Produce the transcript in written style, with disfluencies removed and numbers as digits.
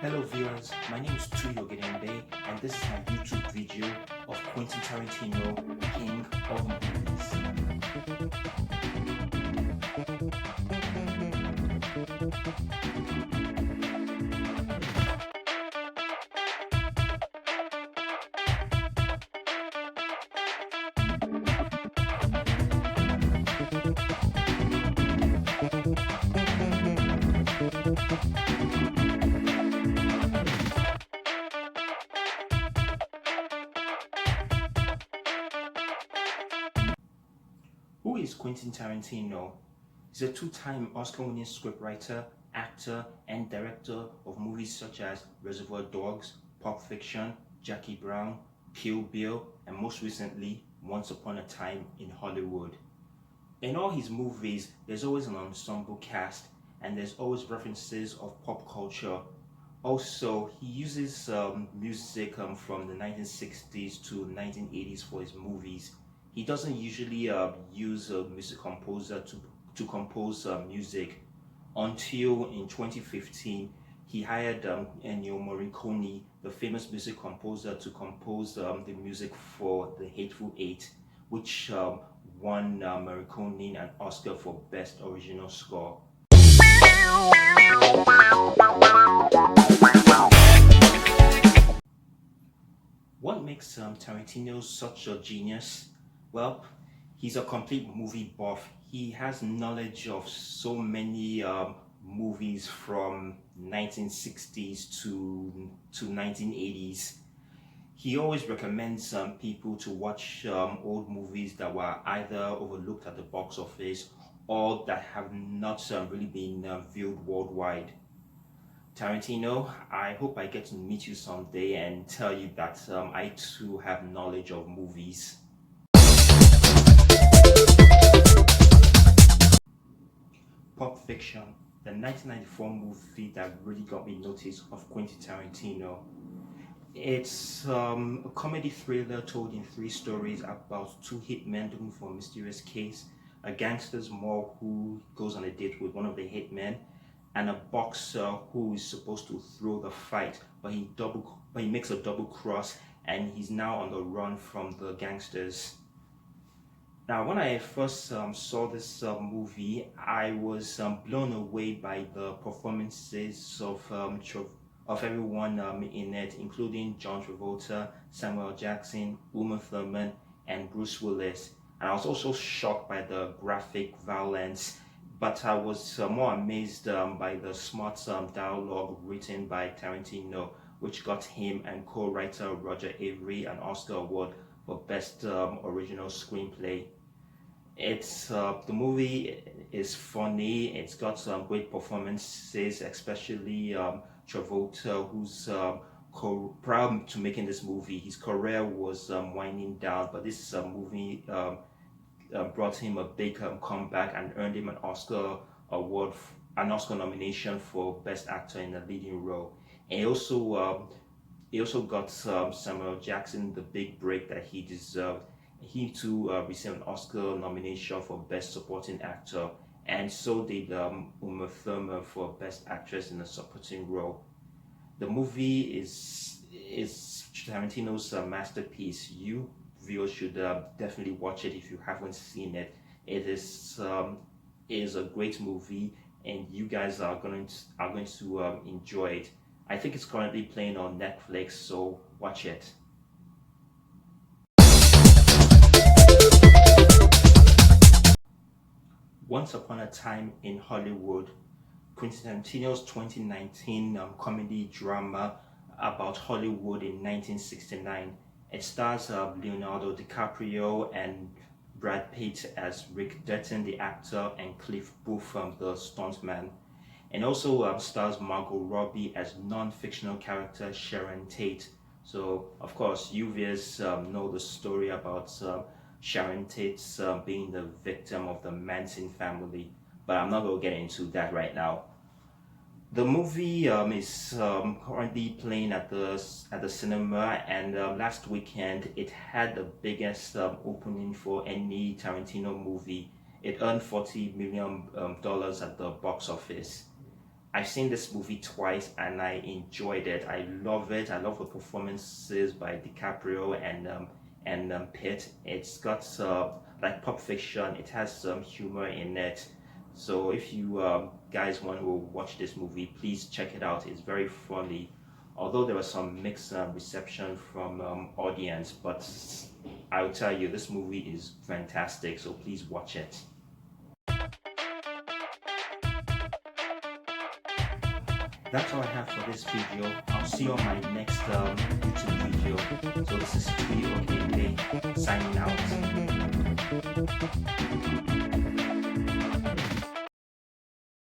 Hello viewers, my name is Tuyo Gedembe and this is my YouTube video of Quentin Tarantino, King of Movies. Who is Quentin Tarantino? He's a two-time Oscar-winning scriptwriter, actor, and director of movies such as Reservoir Dogs, Pulp Fiction, Jackie Brown, Kill Bill, and most recently, Once Upon a Time in Hollywood. In all his movies, there's always an ensemble cast, and there's always references of pop culture. Also, he uses music from the 1960s to 1980s for his movies. He doesn't usually use a music composer to compose music until in 2015 he hired Ennio Morricone, the famous music composer, to compose the music for The Hateful Eight, which won Morricone an Oscar for Best Original Score. What makes Tarantino such a genius? Well, he's a complete movie buff. He has knowledge of so many movies from 1960s to 1980s. He always recommends people to watch old movies that were either overlooked at the box office or that have not really been viewed worldwide. Tarantino, I hope I get to meet you someday and tell you that I too have knowledge of movies. Pulp Fiction, the 1994 movie that really got me notice of Quentin Tarantino. It's a comedy thriller told in three stories about two hitmen looking for a mysterious case, a gangster's mob who goes on a date with one of the hitmen, and a boxer who is supposed to throw the fight, but he makes a double cross and he's now on the run from the gangsters. Now, when I first saw this movie, I was blown away by the performances of everyone in it, including John Travolta, Samuel Jackson, Uma Thurman, and Bruce Willis. And I was also shocked by the graphic violence, but I was more amazed by the smart dialogue written by Tarantino, which got him and co-writer Roger Avery an Oscar award for Best Original Screenplay. It's the movie is funny. It's got some great performances, especially Travolta, who's proud to making this movie. His career was winding down, but this movie brought him a big comeback and earned him an Oscar award, an Oscar nomination for Best Actor in a Leading Role. And he also got Samuel Jackson the big break that he deserved. He too received an Oscar nomination for Best Supporting Actor, and so did Uma Thurman for Best Actress in a Supporting Role. The movie is Tarantino's masterpiece. You viewers should definitely watch it if you haven't seen it. It is a great movie, and you guys are going to enjoy it. I think it's currently playing on Netflix, so watch it. Once Upon a Time in Hollywood, Quentin Tarantino's 2019 comedy drama about Hollywood in 1969. It stars Leonardo DiCaprio and Brad Pitt as Rick Dutton, the actor, and Cliff Booth, the stuntman. And also stars Margot Robbie as non-fictional character Sharon Tate. So, of course, you viewers know the story about Sharon Tate being the victim of the Manson family, but I'm not going to get into that right now. The movie is currently playing at the cinema, and last weekend it had the biggest opening for any Tarantino movie. It earned $40 million at the box office. I've seen this movie twice and I enjoyed it. I love it. I love the performances by DiCaprio and Pitt. It's got like Pulp Fiction. It has some humor in it. So if you guys want to watch this movie, please check it out. It's very funny. Although there was some mixed reception from audience, but I'll tell you, this movie is fantastic. So please watch it. That's all I have for this video. I'll see you on my next YouTube video. So this is Studio Gameplay signing out.